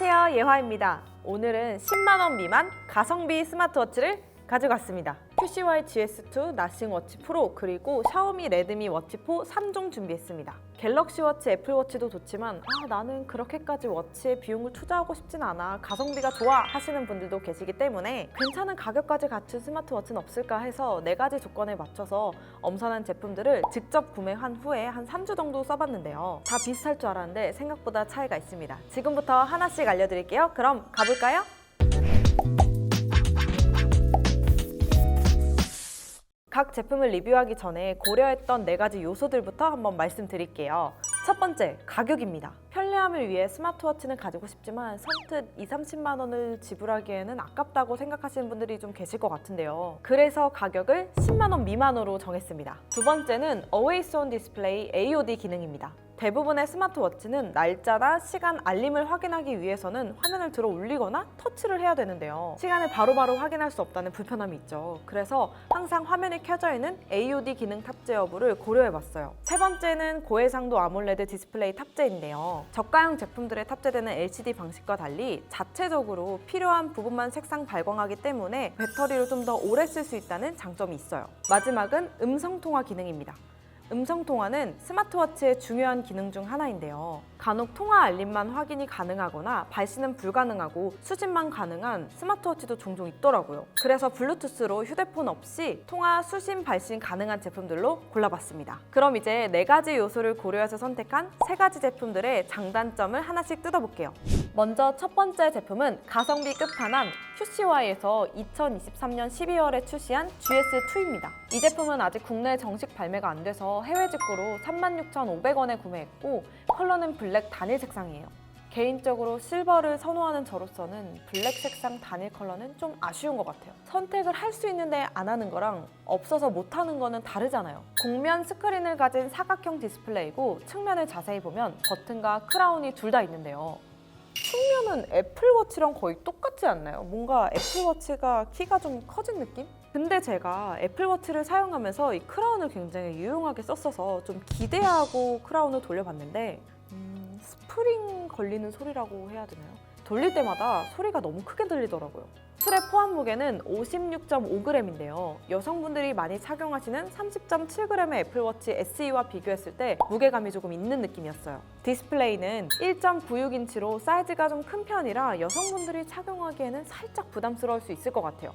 안녕하세요, 예화입니다. 오늘은 10만원 미만 가성비 스마트워치를 가져갔습니다. QCY GS2 나싱 워치 프로 그리고 샤오미 레드미 워치 4 3종 준비했습니다. 갤럭시 워치, 애플워치도 좋지만 나는 그렇게까지 워치에 비용을 투자하고 싶진 않아, 가성비가 좋아 하시는 분들도 계시기 때문에 괜찮은 가격까지 갖춘 스마트워치는 없을까 해서 4가지 조건에 맞춰서 엄선한 제품들을 직접 구매한 후에 한 3주 정도 써봤는데요. 다 비슷할 줄 알았는데 생각보다 차이가 있습니다. 지금부터 하나씩 알려드릴게요. 그럼 가볼까요? 각 제품을 리뷰하기 전에 고려했던 4가지 요소들부터 한번 말씀드릴게요. 첫 번째, 가격입니다. 편리함을 위해 스마트워치는 가지고 싶지만 선뜻 20-30만 원을 지불하기에는 아깝다고 생각하시는 분들이 좀 계실 것 같은데요. 그래서 가격을 10만 원 미만으로 정했습니다. 두 번째는 Always On Display AOD 기능입니다. 대부분의 스마트워치는 날짜나 시간 알림을 확인하기 위해서는 화면을 들어 올리거나 터치를 해야 되는데요. 시간을 바로바로 확인할 수 없다는 불편함이 있죠. 그래서 항상 화면이 켜져 있는 AOD 기능 탑재 여부를 고려해봤어요. 세 번째는 고해상도 아몰레드 디스플레이 탑재인데요. 저가형 제품들에 탑재되는 LCD 방식과 달리 자체적으로 필요한 부분만 색상 발광하기 때문에 배터리를 좀 더 오래 쓸 수 있다는 장점이 있어요. 마지막은 음성통화 기능입니다. 음성통화는 스마트워치의 중요한 기능 중 하나인데요. 간혹 통화 알림만 확인이 가능하거나 발신은 불가능하고 수신만 가능한 스마트워치도 종종 있더라고요. 그래서 블루투스로 휴대폰 없이 통화, 수신, 발신 가능한 제품들로 골라봤습니다. 그럼 이제 4가지 요소를 고려해서 선택한 3가지 제품들의 장단점을 하나씩 뜯어볼게요. 먼저 첫 번째 제품은 가성비 끝판왕 QCY에서 2023년 12월에 출시한 GS2입니다. 이 제품은 아직 국내에 정식 발매가 안 돼서 해외 직구로 36,500원에 구매했고 컬러는 블랙 단일 색상이에요. 개인적으로 실버를 선호하는 저로서는 블랙 색상 단일 컬러는 좀 아쉬운 것 같아요. 선택을 할 수 있는데 안 하는 거랑 없어서 못 하는 거는 다르잖아요. 곡면 스크린을 가진 사각형 디스플레이고 측면을 자세히 보면 버튼과 크라운이 둘 다 있는데요. 측면은 애플워치랑 거의 똑같지 않나요? 뭔가 애플워치가 키가 좀 커진 느낌? 근데 제가 애플워치를 사용하면서 이 크라운을 굉장히 유용하게 썼어서 좀 기대하고 크라운을 돌려봤는데 스프링 걸리는 소리라고 해야 되나요? 돌릴 때마다 소리가 너무 크게 들리더라고요. 스트랩 포함 무게는 56.5g인데요. 여성분들이 많이 착용하시는 30.7g의 애플워치 SE와 비교했을 때 무게감이 조금 있는 느낌이었어요. 디스플레이는 1.96인치로 사이즈가 좀 큰 편이라 여성분들이 착용하기에는 살짝 부담스러울 수 있을 것 같아요.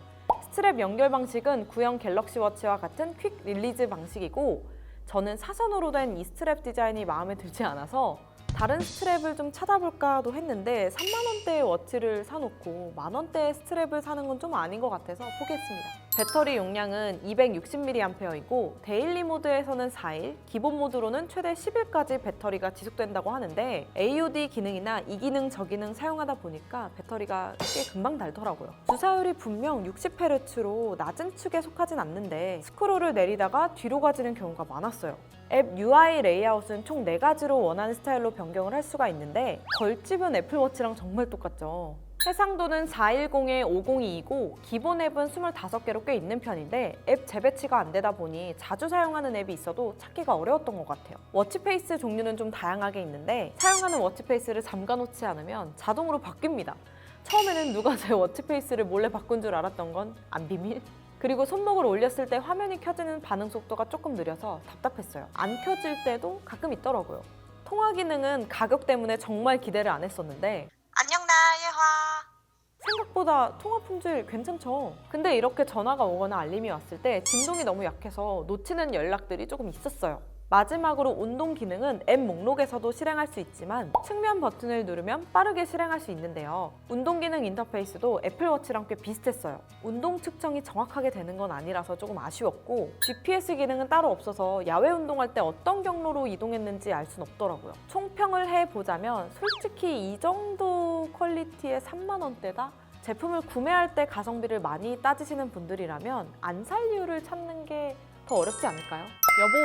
스트랩 연결 방식은 구형 갤럭시 워치와 같은 퀵 릴리즈 방식이고 저는 사선으로 된 이 스트랩 디자인이 마음에 들지 않아서 다른 스트랩을 좀 찾아볼까도 했는데 3만 원대의 워치를 사놓고 만원대의 스트랩을 사는 건 좀 아닌 것 같아서 포기했습니다. 배터리 용량은 260mAh이고 데일리 모드에서는 4일, 기본 모드로는 최대 10일까지 배터리가 지속된다고 하는데 AOD 기능이나 이 기능 저 기능 사용하다 보니까 배터리가 꽤 금방 닳더라고요. 주사율이 분명 60Hz로 낮은 축에 속하진 않는데 스크롤을 내리다가 뒤로 가지는 경우가 많았어요. 앱 UI 레이아웃은 총 4가지로 원하는 스타일로 변경을 할 수가 있는데 걸집은 애플워치랑 정말 똑같죠. 해상도는 410에 5022이고 기본 앱은 25개로 꽤 있는 편인데 앱 재배치가 안 되다 보니 자주 사용하는 앱이 있어도 찾기가 어려웠던 것 같아요. 워치페이스 종류는 좀 다양하게 있는데 사용하는 워치페이스를 잠가놓지 않으면 자동으로 바뀝니다. 처음에는 누가 제 워치페이스를 몰래 바꾼 줄 알았던 건 안 비밀? 그리고 손목을 올렸을 때 화면이 켜지는 반응 속도가 조금 느려서 답답했어요. 안 켜질 때도 가끔 있더라고요. 통화 기능은 가격 때문에 정말 기대를 안 했었는데 안녕 나 예화. 생각보다 통화 품질 괜찮죠? 근데 이렇게 전화가 오거나 알림이 왔을 때 진동이 너무 약해서 놓치는 연락들이 조금 있었어요. 마지막으로 운동 기능은 앱 목록에서도 실행할 수 있지만 측면 버튼을 누르면 빠르게 실행할 수 있는데요. 운동 기능 인터페이스도 애플워치랑 꽤 비슷했어요. 운동 측정이 정확하게 되는 건 아니라서 조금 아쉬웠고 GPS 기능은 따로 없어서 야외 운동할 때 어떤 경로로 이동했는지 알 순 없더라고요. 총평을 해보자면 솔직히 이 정도 퀄리티의 3만 원대다? 제품을 구매할 때 가성비를 많이 따지시는 분들이라면 안 살 이유를 찾는 게 더 어렵지 않을까요? 여보!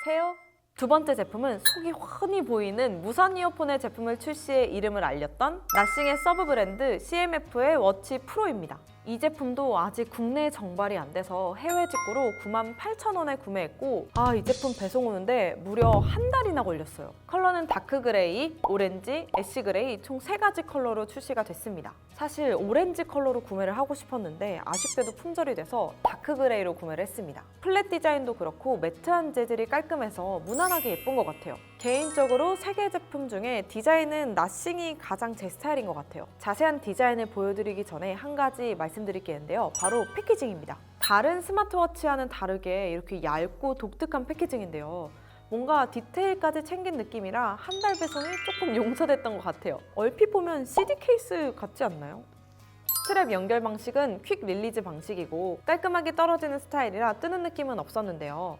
세요? 두 번째 제품은 속이 훤히 보이는 무선 이어폰의 제품을 출시해 이름을 알렸던 나싱의 서브 브랜드 CMF의 워치 프로입니다. 이 제품도 아직 국내에 정발이 안 돼서 해외 직구로 98,000원에 구매했고 이 제품 배송 오는데 무려 한 달이나 걸렸어요. 컬러는 다크 그레이, 오렌지, 애쉬 그레이 총 3가지 컬러로 출시가 됐습니다. 사실 오렌지 컬러로 구매를 하고 싶었는데 아쉽게도 품절이 돼서 다크 그레이로 구매를 했습니다. 플랫 디자인도 그렇고 매트한 재질이 깔끔해서 무난하게 예쁜 것 같아요. 개인적으로 3개 제품 중에 디자인은 나싱이 가장 제 스타일인 것 같아요. 자세한 디자인을 보여드리기 전에 한 가지 말씀드릴 게 있는데요. 바로 패키징입니다. 다른 스마트워치와는 다르게 이렇게 얇고 독특한 패키징인데요. 뭔가 디테일까지 챙긴 느낌이라 한 달 배송이 조금 용서됐던 것 같아요. 얼핏 보면 CD 케이스 같지 않나요? 스트랩 연결 방식은 퀵 릴리즈 방식이고 깔끔하게 떨어지는 스타일이라 뜨는 느낌은 없었는데요.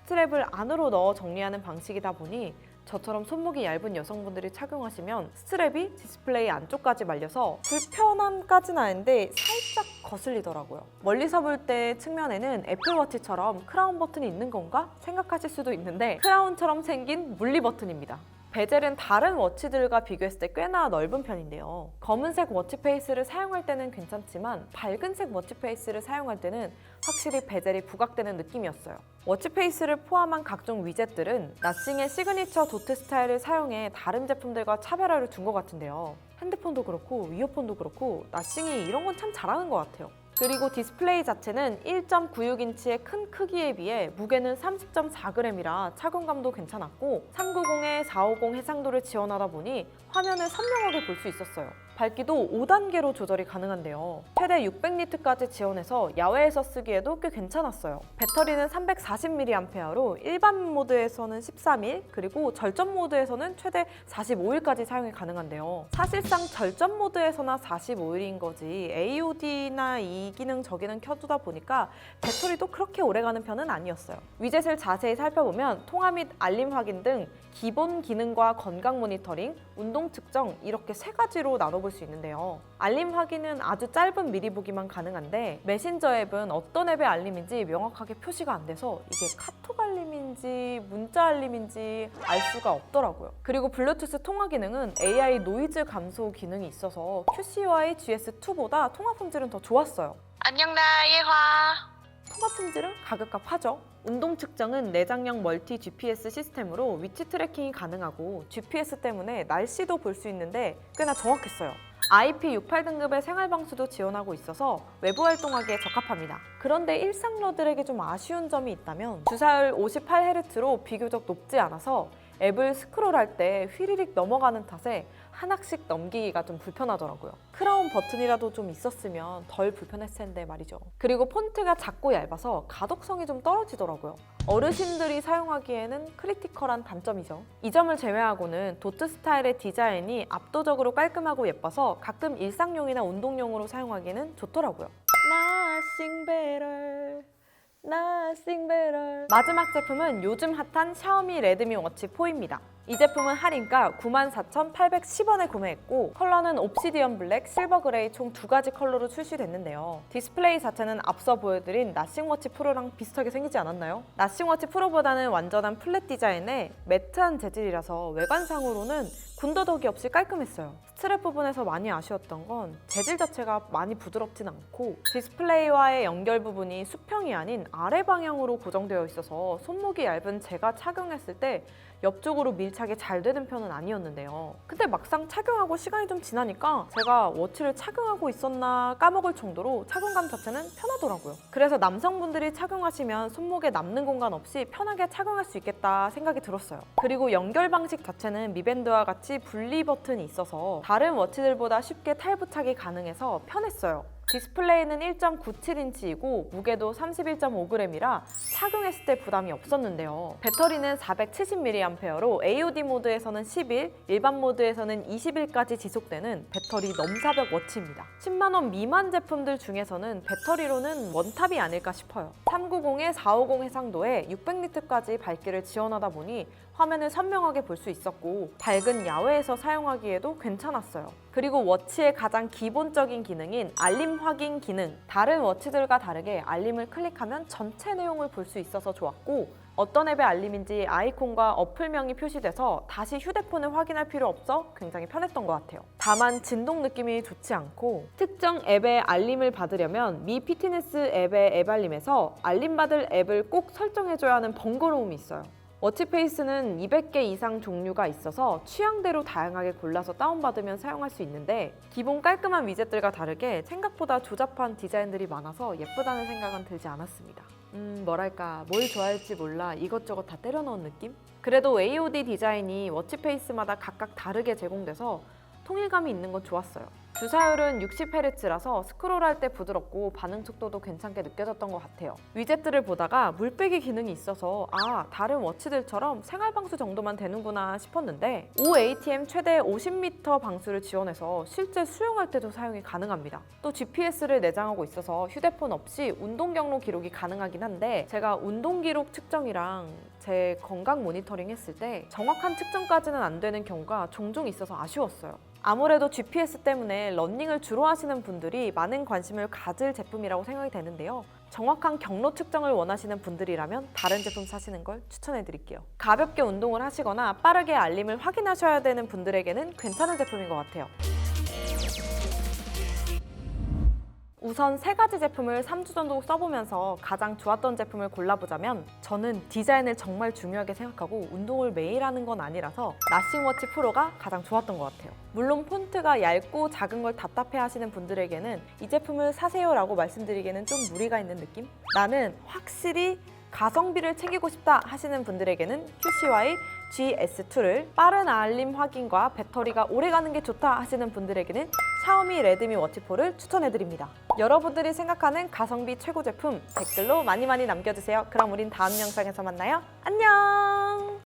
스트랩을 안으로 넣어 정리하는 방식이다 보니 저처럼 손목이 얇은 여성분들이 착용하시면 스트랩이 디스플레이 안쪽까지 말려서 불편함까지는 아닌데 살짝 거슬리더라고요. 멀리서 볼 때 측면에는 애플워치처럼 크라운 버튼이 있는 건가 생각하실 수도 있는데 크라운처럼 생긴 물리 버튼입니다. 베젤은 다른 워치들과 비교했을 때 꽤나 넓은 편인데요. 검은색 워치 페이스를 사용할 때는 괜찮지만 밝은색 워치 페이스를 사용할 때는 확실히 베젤이 부각되는 느낌이었어요. 워치 페이스를 포함한 각종 위젯들은 나싱의 시그니처 도트 스타일을 사용해 다른 제품들과 차별화를 둔 것 같은데요. 핸드폰도 그렇고 이어폰도 그렇고 나싱이 이런 건 참 잘하는 것 같아요. 그리고 디스플레이 자체는 1.96인치의 큰 크기에 비해 무게는 30.4g이라 착용감도 괜찮았고 390에 450 해상도를 지원하다 보니 화면을 선명하게 볼 수 있었어요. 밝기도 5단계로 조절이 가능한데요. 최대 600니트까지 지원해서 야외에서 쓰기에도 꽤 괜찮았어요. 배터리는 340mAh로 일반 모드에서는 13일, 그리고 절전 모드에서는 최대 45일까지 사용이 가능한데요. 사실상 절전 모드에서나 45일인 거지 AOD나 이 기능 저 기능 켜두다 보니까 배터리도 그렇게 오래가는 편은 아니었어요. 위젯을 자세히 살펴보면 통화 및 알림 확인 등 기본 기능과 건강 모니터링, 운동 측정 이렇게 3가지로 나눠볼 수 있는데요. 알림 확인은 아주 짧은 미리 보기만 가능한데 메신저 앱은 어떤 앱의 알림인지 명확하게 표시가 안 돼서 이게 카톡 알림인지 문자 알림인지 알 수가 없더라고요. 그리고 블루투스 통화 기능은 AI 노이즈 감소 기능이 있어서 QCY GS2보다 통화 품질은 더 좋았어요. 안녕 나의 화. 통화 품질은 가격값 하죠. 운동 측정은 내장형 멀티 GPS 시스템으로 위치 트래킹이 가능하고 GPS 때문에 날씨도 볼 수 있는데 꽤나 정확했어요. IP68 등급의 생활방수도 지원하고 있어서 외부 활동하기에 적합합니다. 그런데 일상러들에게 좀 아쉬운 점이 있다면 주사율 58Hz로 비교적 높지 않아서 앱을 스크롤할 때 휘리릭 넘어가는 탓에 한 학씩 넘기기가 좀 불편하더라고요. 크라운 버튼이라도 좀 있었으면 덜 불편했을 텐데 말이죠. 그리고 폰트가 작고 얇아서 가독성이 좀 떨어지더라고요. 어르신들이 사용하기에는 크리티컬한 단점이죠. 이 점을 제외하고는 도트 스타일의 디자인이 압도적으로 깔끔하고 예뻐서 가끔 일상용이나 운동용으로 사용하기는 좋더라고요. Nothing better. Nothing better. 마지막 제품은 요즘 핫한 샤오미 레드미 워치 4입니다. 이 제품은 할인가 94,810원에 구매했고 컬러는 옵시디언 블랙, 실버 그레이 총 2가지 컬러로 출시됐는데요. 디스플레이 자체는 앞서 보여드린 나싱워치 프로랑 비슷하게 생기지 않았나요? 나싱워치 프로보다는 완전한 플랫 디자인에 매트한 재질이라서 외관상으로는 군더더기 없이 깔끔했어요. 스트랩 부분에서 많이 아쉬웠던 건 재질 자체가 많이 부드럽진 않고 디스플레이와의 연결 부분이 수평이 아닌 아래 방향으로 고정되어 있어서 손목이 얇은 제가 착용했을 때 옆쪽으로 밀착이 잘 되는 편은 아니었는데요. 근데 막상 착용하고 시간이 좀 지나니까 제가 워치를 착용하고 있었나 까먹을 정도로 착용감 자체는 편하더라고요. 그래서 남성분들이 착용하시면 손목에 남는 공간 없이 편하게 착용할 수 있겠다 생각이 들었어요. 그리고 연결 방식 자체는 미밴드와 같이 분리 버튼이 있어서 다른 워치들보다 쉽게 탈부착이 가능해서 편했어요. 디스플레이는 1.97인치이고 무게도 31.5g이라 착용했을 때 부담이 없었는데요. 배터리는 470mAh로 AOD 모드에서는 10일, 일반 모드에서는 20일까지 지속되는 배터리 넘사벽 워치입니다. 10만원 미만 제품들 중에서는 배터리로는 원탑이 아닐까 싶어요. 390에 450 해상도에 600니트까지 밝기를 지원하다 보니 화면을 선명하게 볼 수 있었고 밝은 야외에서 사용하기에도 괜찮았어요. 그리고 워치의 가장 기본적인 기능인 알림 확인 기능. 다른 워치들과 다르게 알림을 클릭하면 전체 내용을 볼 수 있어서 좋았고, 어떤 앱의 알림인지 아이콘과 어플명이 표시돼서 다시 휴대폰을 확인할 필요 없어 굉장히 편했던 것 같아요. 다만 진동 느낌이 좋지 않고, 특정 앱의 알림을 받으려면 미 피트니스 앱의 앱 알림에서 알림받을 앱을 꼭 설정해줘야 하는 번거로움이 있어요. 워치페이스는 200개 이상 종류가 있어서 취향대로 다양하게 골라서 다운받으면 사용할 수 있는데, 기본 깔끔한 위젯들과 다르게 생각보다 조잡한 디자인들이 많아서 예쁘다는 생각은 들지 않았습니다. 뭐랄까, 뭘 좋아할지 몰라 이것저것 다 때려 넣은 느낌? 그래도 AOD 디자인이 워치페이스마다 각각 다르게 제공돼서 통일감이 있는 건 좋았어요. 주사율은 60Hz라서 스크롤할 때 부드럽고 반응 속도도 괜찮게 느껴졌던 것 같아요. 위젯들을 보다가 물빼기 기능이 있어서 다른 워치들처럼 생활방수 정도만 되는구나 싶었는데, OATM 최대 50m 방수를 지원해서 실제 수영할 때도 사용이 가능합니다. 또 GPS를 내장하고 있어서 휴대폰 없이 운동 경로 기록이 가능하긴 한데, 제가 운동 기록 측정이랑 제 건강 모니터링 했을 때 정확한 측정까지는 안 되는 경우가 종종 있어서 아쉬웠어요. 아무래도 GPS 때문에 러닝을 주로 하시는 분들이 많은 관심을 가질 제품이라고 생각이 되는데요. 정확한 경로 측정을 원하시는 분들이라면 다른 제품 사시는 걸 추천해 드릴게요. 가볍게 운동을 하시거나 빠르게 알림을 확인하셔야 되는 분들에게는 괜찮은 제품인 것 같아요. 우선 3가지 제품을 3주 정도 써보면서 가장 좋았던 제품을 골라보자면, 저는 디자인을 정말 중요하게 생각하고 운동을 매일 하는 건 아니라서 나싱워치 프로가 가장 좋았던 것 같아요. 물론 폰트가 얇고 작은 걸 답답해 하시는 분들에게는 이 제품을 사세요 라고 말씀드리기에는 좀 무리가 있는 느낌? 나는 확실히 가성비를 챙기고 싶다 하시는 분들에게는 QCY GS2를, 빠른 알림 확인과 배터리가 오래가는 게 좋다 하시는 분들에게는 샤오미 레드미 워치 4를 추천해드립니다. 여러분들이 생각하는 가성비 최고 제품 댓글로 많이 남겨주세요. 그럼 우린 다음 영상에서 만나요. 안녕!